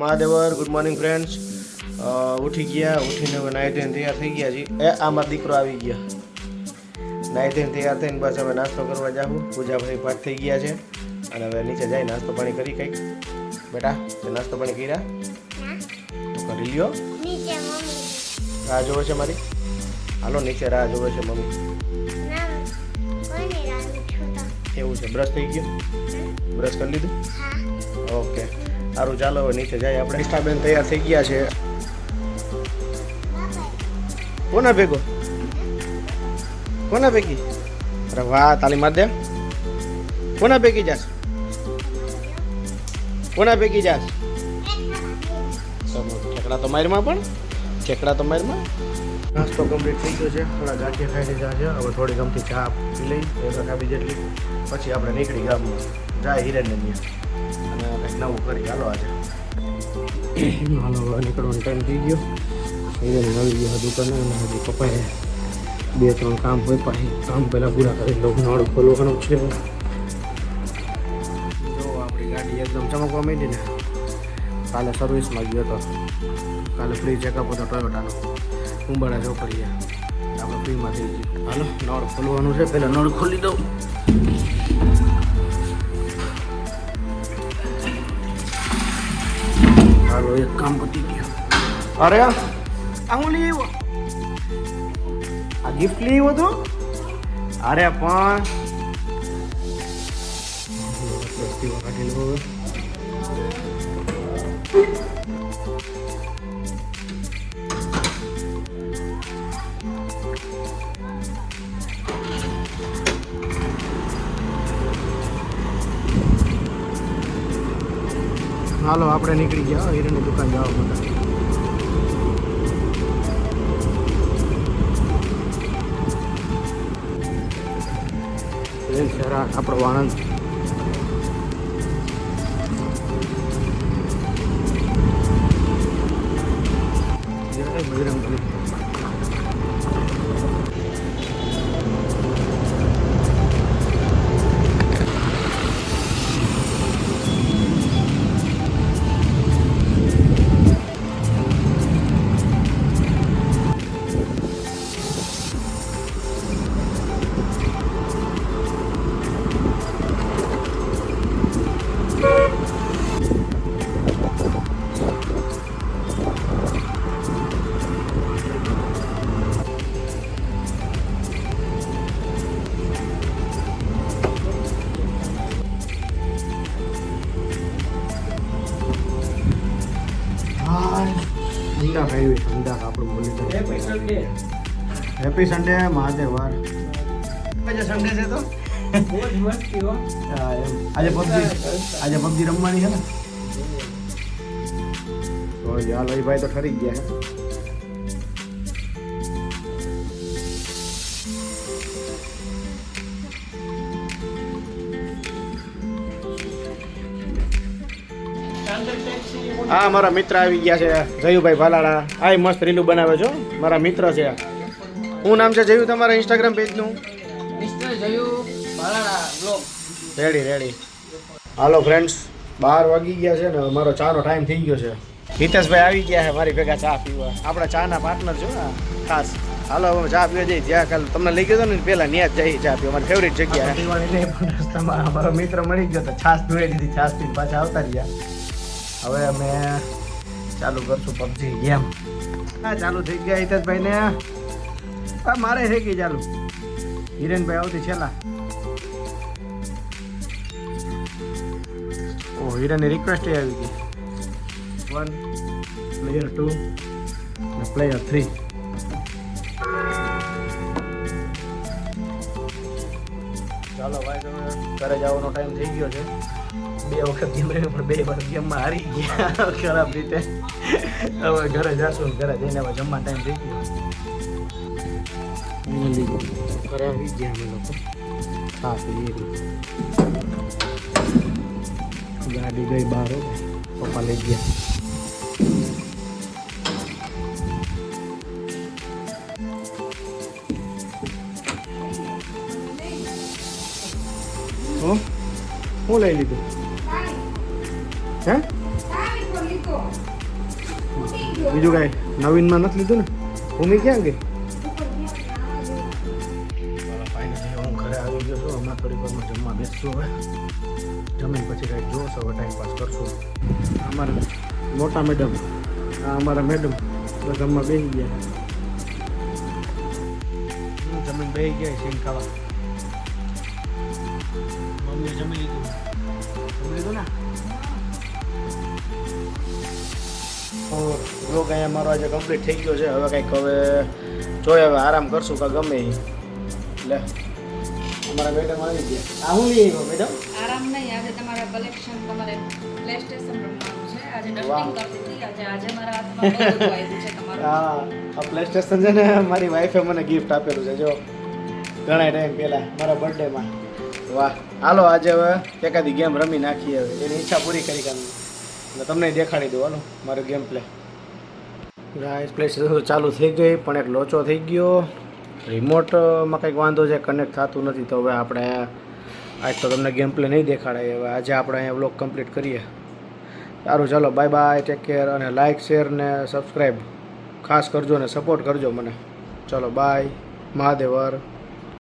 મહાદેવર good morning friends ઉઠી ગયા ઉઠીને હવે નાહી ધોઈને તૈયાર થઈ ગયા છીએ આમાં દીકરો આવી ગયા નાહી ધોઈને તૈયાર થઈને બસ હવે નાસ્તો કરવા જાઉં પૂજાભાઈ પાઠ થઈ ગયા છે અને હવે નીચે જાય નાસ્તો પાણી કરી કંઈક બેટા નાસ્તો પાણી કર્યા તો કરી લ્યો રાહ જોવે છે મારી હાલો નીચે રાહ જોવે છે મમ્મી એવું છે બ્રશ થઈ ગયો બ્રશ કરી લીધું ઓકે સારું ચાલો હવે નીચે જાય આપણે નિષ્ઠાબેન તૈયાર થઈ ગયા છે કોના ભેગો કોના ભેગી અરે વાહ તાલી માર દે કોના ભેગી જાસ કોના ભેગી જાસ ઠેકડા તો મારમાં પણ ઠેકડા તો મારમાં નાસ્તો કમ્પ્લીટ થઈ ગયો છે થોડા ગાંઠિયા ખાઈ લીધા છે હવે થોડી ગમતી ચા પી લઈ એક કાપી જેટલી પછી આપણે નીકળી ગામમાં જાય હિરેનને ત્યાં અને કંઈક નવું કરી હાલો આજે હાલો નીકળવાનો ટાઈમ થઈ ગયો હિરેન નવી ગયો દુકાને અને હજી પપ્પાએ 2-3 કામ હોય પાછી કામ પહેલાં પૂરા કરી લો નળ ખોલવાનું છે જો આપણી ગાડી એકદમ ચમકવા માંડી ને કાલે સર્વિસમાં ગયો હતો કાલે ફ્રી ચેકઅપ હતો ટોયોટાનો ઉંબાડા ચોકડીએ આપણે ફ્રીમાં થઈ ગયું હાલો નળ ખોલવાનું છે પહેલાં નળ ખોલી દઉં હાલો એક કામ પતી ગયું અરે આ હું લઈ આવ્યો આ ગિફ્ટ લઈ આવ્યો તો અરે પણ કાઢી લો હાલો આપણે નીકળી ગયા હીરાની દુકાન જવા બધા શહેરા આપણો આણંદ બજરંગબલી ઠંડા ભાઈ ઠંડા આપણું બોલી તો હેપી સન્ડે મહાદેવ વાર આજે સન્ડે છે તો આજે પબજી રમવાની છે ને તો હાલો એ ભાઈ તો ઠરી ગયા છે હા મારા મિત્ર આવી ગયા છે જયુભાઈ ભાલાડા આ મસ્ત રીલું બનાવે છો મારા મિત્ર છે શું નામ છે જયુ તમારા ઇન્સ્ટાગ્રામ પેજનું મિસ્ટર જયુ ભાલાડા બ્લોગ રેડી હાલો ફ્રેન્ડ્સ 12 વાગી ગયા છે ને મારો ચાનો ટાઈમ થઈ ગયો છે હિતેશભાઈ આવી ગયા છે મારી ભેગા ચા પીવા આપણા ચાના પાર્ટનર છો ને ખાસ હાલો હવે ચા પીવા જઈએ જ્યાં કાલે તમને લઈ ગયો ને પહેલાં ત્યાં જ જઈએ ચા પીવા મારી ફેવરિટ જગ્યા રસ્તામાં અમારો મિત્ર મળી ગયો તો છાશ પીવાઈ દીધી છાશ પીને પાછા આવતા રહ્યા હવે અમે ચાલુ કરશું પબજી ગેમ હા ચાલુ થઈ ગયા હિતેશભાઈ ને હા મારે થઈ ગઈ ચાલુ હિરેનભાઈ આવતી છેલ્લા ઓ હિરેનની રિક્વેસ્ટ આવી ગઈ 1 પ્લેયર 2 અને પ્લેયર 3 ચાલો ભાઈ તમે ઘરે જવાનો ટાઈમ થઈ ગયો છે 2 વખત ગેમ રમ્યો પણ 2 વાર ગેમમાં હારી ગયા ખરાબ રીતે હવે ઘરે જશું ઘરે જઈને હવે જમવાનો ટાઈમ થઈ ગયો ઘરે આવી ગયા અમે લોકો હા ગાડી ગઈ બહાર પપ્પા લઈ ગયા હું લઈ લીધું હે બીજું કાંઈ નવીનમાં નથી લીધું ને ભૂમિ ક્યાં ગઈ ફાઇનલી હું ઘરે આવી ગયો છું હમણાં થોડીક વારમાં જમવા બેસશું હવે જમીન પછી કાંઈક જોશો હવે ટાઈમ પાસ કરશું અમારે મોટા મેડમ અમારા મેડમ તો જમવા બેસી ગયા જમીન બેસી ગયા સિંગ ખાવા મમ્મીએ જમી લીધું ને બ્લોગ અહીંયા મારો આજે કમ્પ્લીટ થઈ ગયો છે હવે કંઈક હવે જોઈએ હવે આરામ કરશું કે ગમે એ એટલે અમારા મેડમ આવી ગયા આ હું લઈ આવ્યો મેડમ આરામ નહીં આજે તમારા કલેક્શન તમારે પ્લે સ્ટેશન રમવાનું છે આજે વાહ. ડસ્ટિંગ કરતી હતી આજે મારા હાથમાં બહુ બધું આવ્યું છે તમારું હા આ પ્લે સ્ટેશન છે ને મારી વાઈફે મને ગિફ્ટ આપેલું છે જો ઘણા ટાઈમ પહેલાં મારા બર્થડેમાં વાહ હાલો આજે હવે એકાદી ગેમ રમી નાખીએ હવે એની ઈચ્છા પૂરી કરી કાઢી એટલે તમને દેખાડી દઉં હાલો મારો game play guys play station ચાલુ થઈ ગઈ પણ એક લોચો થઈ ગયો રિમોટમાં કંઈક વાંધો છે કનેક્ટ થતું નથી તો હવે આપણે આજ તો તમને ગેમ પ્લે નહીં દેખાડાય હવે આજે આપણે અહીંયા વ્લોગ કમ્પ્લીટ કરીએ સારું ચાલો બાય બાય ટેક કેર અને લાઇક શેર ને સબસ્ક્રાઈબ ખાસ કરજો ને સપોર્ટ કરજો મને ચલો બાય મહાદેવર